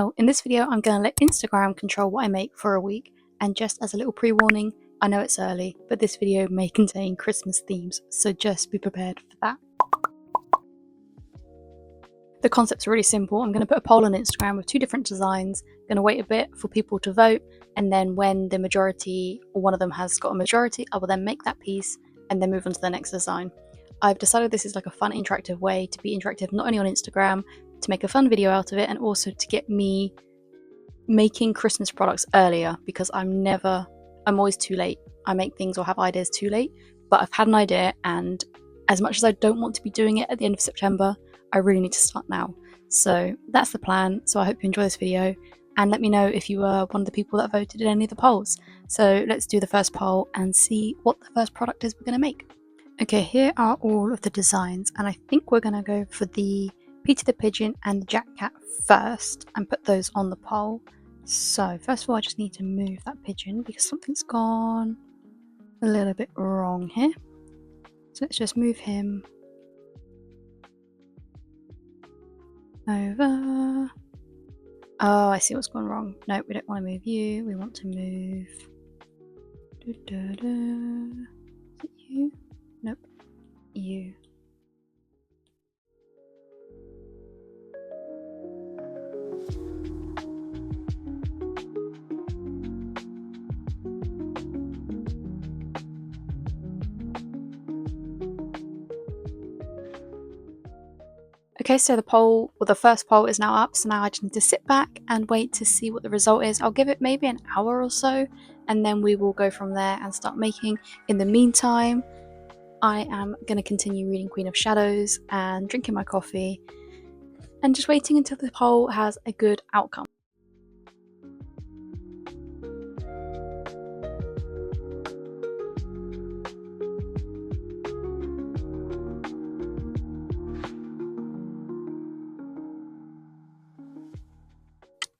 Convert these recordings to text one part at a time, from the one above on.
In this video, I'm going to let Instagram control what I make for a week, and just as a little pre-warning, I know it's early, but this video may contain Christmas themes, so just be prepared for that. The concept's really simple. I'm going to put a poll on Instagram with 2 different designs, going to wait a bit for people to vote, and then when the majority, or one of them has got a majority, I will then make that piece and then move on to the next design. I've decided this is like a fun interactive way to be interactive not only on Instagram, to make a fun video out of it, and also to get me making Christmas products earlier, because I'm always too late. I make things or have ideas too late, but I've had an idea, and as much as I don't want to be doing it at the end of September, I really need to start now. So that's the plan. So I hope you enjoy this video, and let me know if you were one of the people that voted in any of the polls. So let's do the first poll and see what the first product is we're going to make. Okay, here are all of the designs, and I think we're going to go for the Peter the Pigeon and the Jack Cat first and put those on the poll. So first of all, I just need to move that pigeon because something's gone a little bit wrong here. So let's just move him over. Oh, I see what's gone wrong. No, we don't want to move you. We want to move... Is it you? Nope. You. Okay, so the first poll is now up, so now I just need to sit back and wait to see what the result is. I'll give it maybe an hour or so, and then we will go from there and start making. In the meantime, I am going to continue reading Queen of Shadows and drinking my coffee, and just waiting until the poll has a good outcome.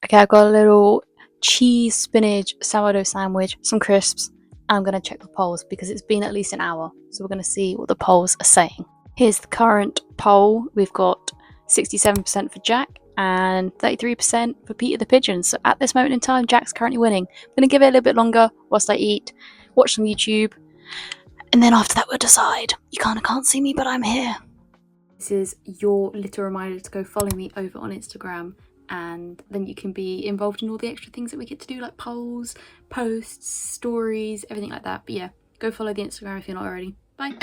Okay, I've got a little cheese spinach sourdough sandwich, some crisps. I'm going to check the polls because it's been at least an hour, so we're going to see what the polls are saying. Here's the current poll. We've got 67% for Jack and 33% for Peter the Pigeon. So at this moment in time, Jack's currently winning. I'm going to give it a little bit longer whilst I eat, watch some YouTube, and then after that we'll decide. You kind of can't see me, but I'm here. This is your little reminder to go follow me over on Instagram, and then you can be involved in all the extra things that we get to do, like polls, posts, stories, everything like that. But yeah, go follow the Instagram if you're not already. Bye.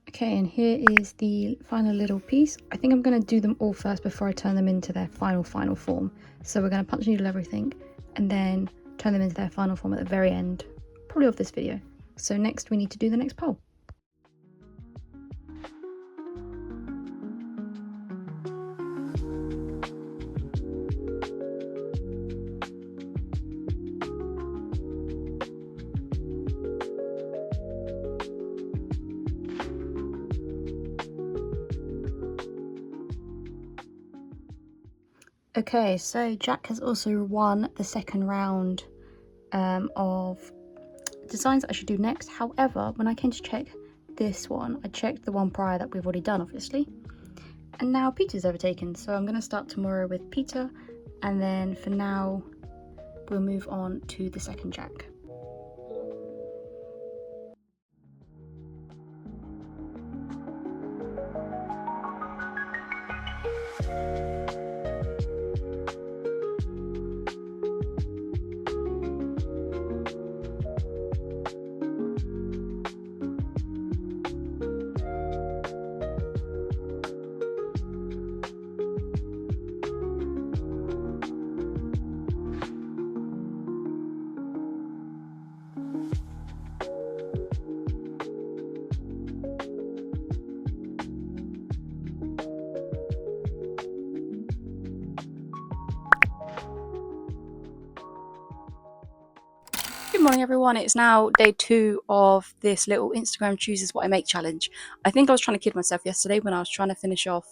Okay, and here is the final little piece. I think I'm going to do them all first before I turn them into their final form. So we're going to punch needle everything and then turn them into their final form at the very end, probably of this video. So next we need to do the next poll. Okay, so Jack has also won the second round of designs that I should do next. However, when I came to check this one, I checked the one prior that we've already done, obviously. And now Peter's overtaken, so I'm going to start tomorrow with Peter, and then for now we'll move on to the second Jack. Good morning everyone, it's now day 2 of this little Instagram chooses what I make challenge. I think I was trying to kid myself yesterday when I was trying to finish off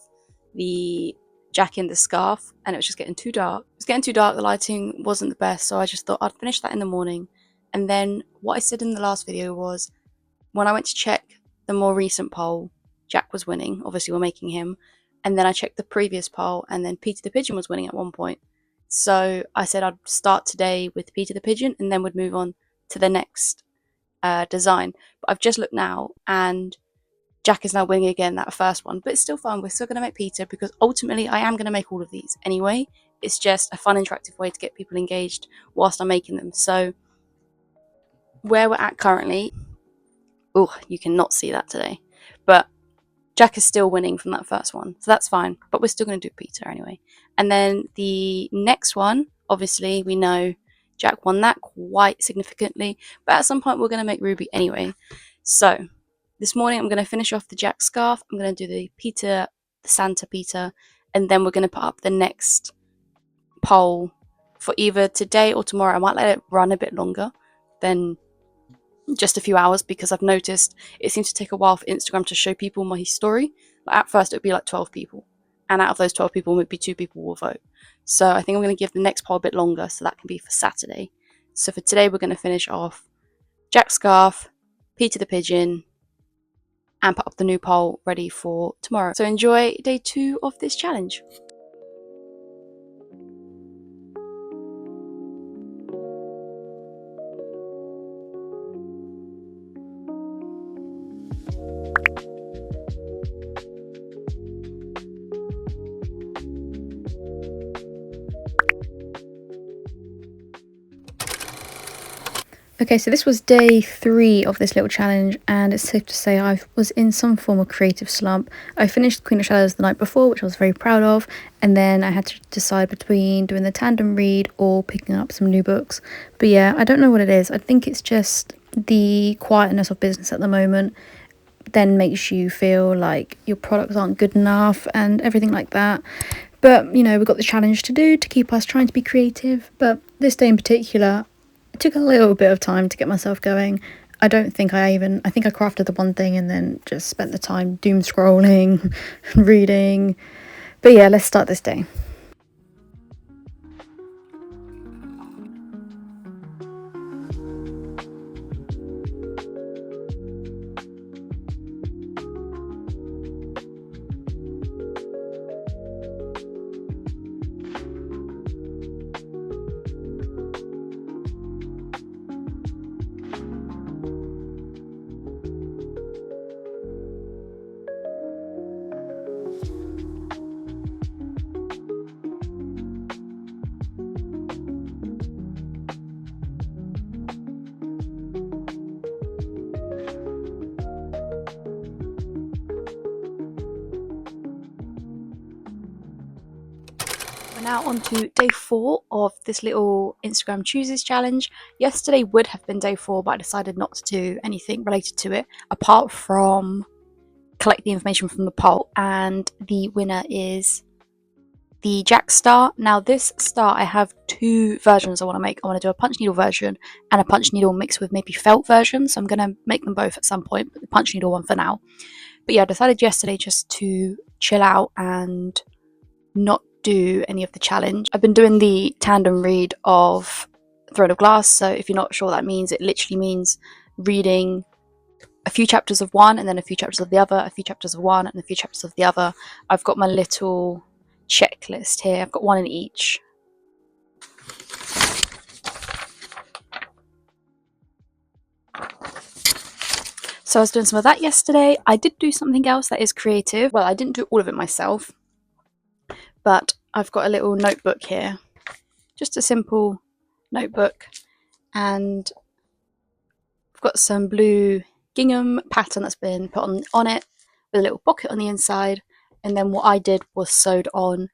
the Jack in the scarf and it was just getting too dark. It was getting too dark, the lighting wasn't the best, so I just thought I'd finish that in the morning. And then what I said in the last video was, when I went to check the more recent poll, Jack was winning, obviously we're making him, and then I checked the previous poll and then Peter the Pigeon was winning at one point. So I said I'd start today with Peter the Pigeon and then would move on to the next design. But I've just looked now and Jack is now winning again, that first one. But it's still fun. We're still going to make Peter because ultimately I am going to make all of these anyway. It's just a fun, interactive way to get people engaged whilst I'm making them. So where we're at currently, oh, you cannot see that today. But Jack is still winning from that first one, so that's fine. But we're still going to do Peter anyway. And then the next one, obviously, we know Jack won that quite significantly. But at some point, we're going to make Ruby anyway. So this morning, I'm going to finish off the Jack scarf. I'm going to do the Peter, the Santa Peter, and then we're going to put up the next poll for either today or tomorrow. I might let it run a bit longer than just a few hours because I've noticed it seems to take a while for Instagram to show people my story. Like at first it would be like 12 people, and out of those 12 people maybe 2 people will vote. So I think I'm going to give the next poll a bit longer, so that can be for Saturday. So for today we're going to finish off Jack Scarf, Peter the Pigeon, and put up the new poll ready for tomorrow. So enjoy day 2 of this challenge. Okay, so this was day 3 of this little challenge, and it's safe to say I was in some form of creative slump. I finished Queen of Shadows the night before, which I was very proud of, and then I had to decide between doing the tandem read or picking up some new books. But yeah, I don't know what it is. I think it's just the quietness of business at the moment then makes you feel like your products aren't good enough and everything like that. But, you know, we've got the challenge to do to keep us trying to be creative. But this day in particular, it took a little bit of time to get myself going. I think I crafted the one thing and then just spent the time doom scrolling, reading. But yeah, let's start this day. Now on to day 4 of this little Instagram chooses challenge. Yesterday would have been day 4, but I decided not to do anything related to it apart from collect the information from the poll, and the winner is the Jack Star. Now this star, I have 2 versions I want to make. I want to do a punch needle version and a punch needle mixed with maybe felt version, so I'm going to make them both at some point, but the punch needle one for now. But yeah, I decided yesterday just to chill out and not do any of the challenge. I've been doing the tandem read of Throne of Glass, so if you're not sure what that means, it literally means reading a few chapters of one and then a few chapters of the other, a few chapters of one and a few chapters of the other. I've got my little checklist here. I've got one in each. So I was doing some of that yesterday. I did do something else that is creative. Well, I didn't do all of it myself, but I've got a little notebook here, just a simple notebook, and I've got some blue gingham pattern that's been put on it with a little pocket on the inside, and then what I did was sewed on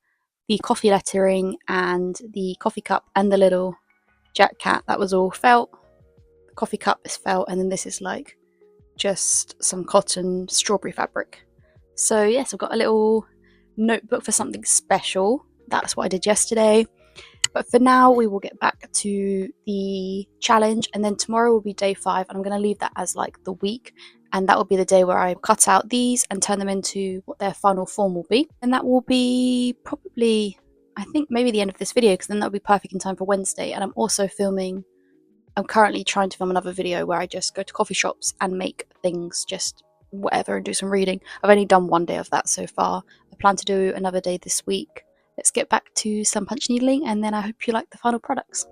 the coffee lettering and the coffee cup and the little Jack cat. That was all felt. The coffee cup is felt, and then this is like just some cotton strawberry fabric. So yes, I've got a little notebook for something special. That's what I did yesterday. But for now, we will get back to the challenge, and then tomorrow will be day 5, and I'm going to leave that as like the week, and that will be the day where I cut out these and turn them into what their final form will be. And that will be probably, I think, maybe the end of this video, because then that'll be perfect in time for Wednesday. And I'm currently trying to film another video where I just go to coffee shops and make things, just whatever, and do some reading. I've only done one day of that so far. I plan to do another day this week. Let's get back to some punch needling, and then I hope you like the final products.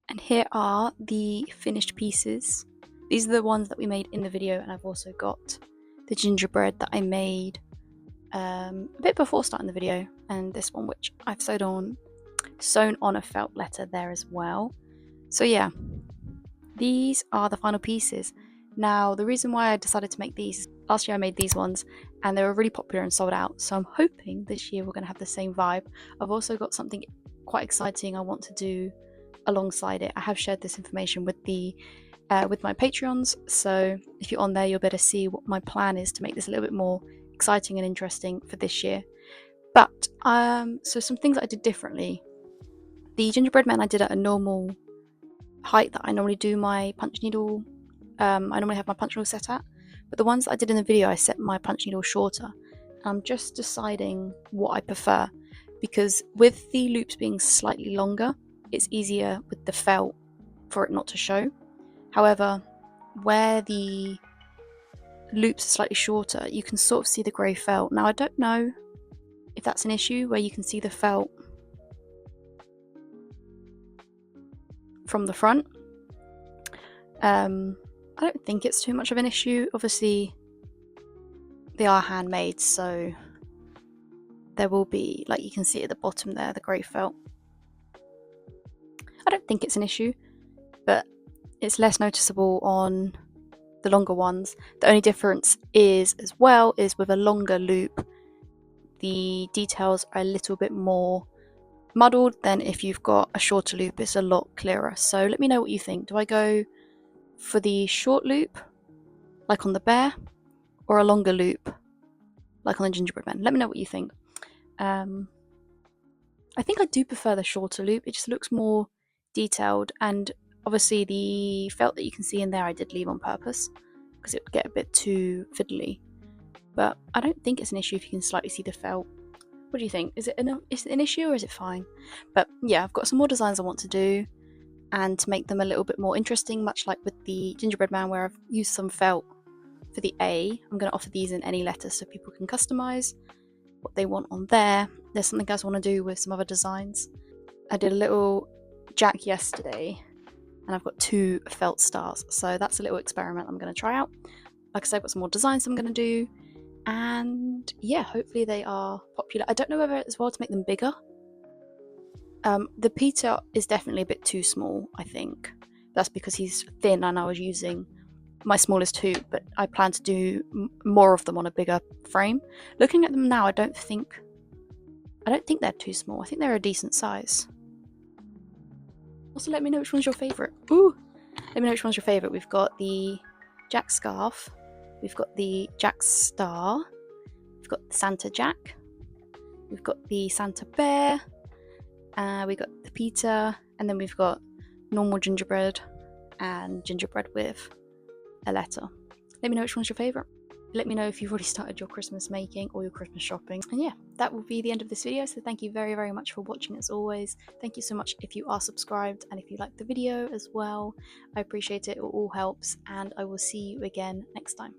And here are the finished pieces. These are the ones that we made in the video, and I've also got the gingerbread that I made a bit before starting the video, and this one which I've sewn on a felt letter there as well. So yeah, these are the final pieces. Now, the reason why I decided to make these, last year I made these ones and they were really popular and sold out, so I'm hoping this year we're going to have the same vibe. I've also got something quite exciting I want to do alongside it. I have shared this information with my Patreons, so if you're on there you'll be able to see what my plan is to make this a little bit more exciting and interesting for this year. But so some things I did differently. The gingerbread men I did at a normal height that I normally do my punch needle. I normally have my punch needle set at, but the ones that I did in the video I set my punch needle shorter. I'm just deciding what I prefer, because with the loops being slightly longer, it's easier with the felt for it not to show. However, where the loops are slightly shorter, you can sort of see the grey felt. Now, I don't know if that's an issue where you can see the felt from the front. I don't think it's too much of an issue. Obviously, they are handmade, so there will be, like you can see at the bottom there, the grey felt. I don't think it's an issue, but it's less noticeable on the longer ones. The only difference is, as well, is with a longer loop, the details are a little bit more muddled than if you've got a shorter loop. It's a lot clearer. So let me know what you think. Do I go for the short loop, like on the bear, or a longer loop, like on the gingerbread man? Let me know what you think. I think I do prefer the shorter loop. It just looks more detailed, and obviously the felt that you can see in there I did leave on purpose because it would get a bit too fiddly. But I don't think it's an issue if you can slightly see the felt. What do you think? Is it an issue or is it fine? But yeah, I've got some more designs I want to do, and to make them a little bit more interesting, much like with the gingerbread man where I've used some felt for the A, I'm going to offer these in any letter so people can customise what they want on there. There's something else I want to do with some other designs. I did a little jack yesterday, and I've got 2 felt stars, so that's a little experiment I'm going to try out. Like I said, I've got some more designs I'm going to do, and yeah, hopefully they are popular. I don't know whether as well to make them bigger. The Peter is definitely a bit too small, I think. That's because he's thin and I was using my smallest 2, but I plan to do more of them on a bigger frame. Looking at them now, I don't think they're too small. I think they're a decent size. Also, let me know which one's your favourite. Ooh! Let me know which one's your favourite. We've got the Jack Scarf, we've got the Jack Star, we've got the Santa Jack, we've got the Santa Bear, we've got the Peter, and then we've got normal gingerbread and gingerbread with a letter. Let me know which one's your favourite. Let me know if you've already started your Christmas making or your Christmas shopping. And yeah, that will be the end of this video. So thank you very, very much for watching as always. Thank you so much if you are subscribed and if you like the video as well. I appreciate it. It all helps, and I will see you again next time.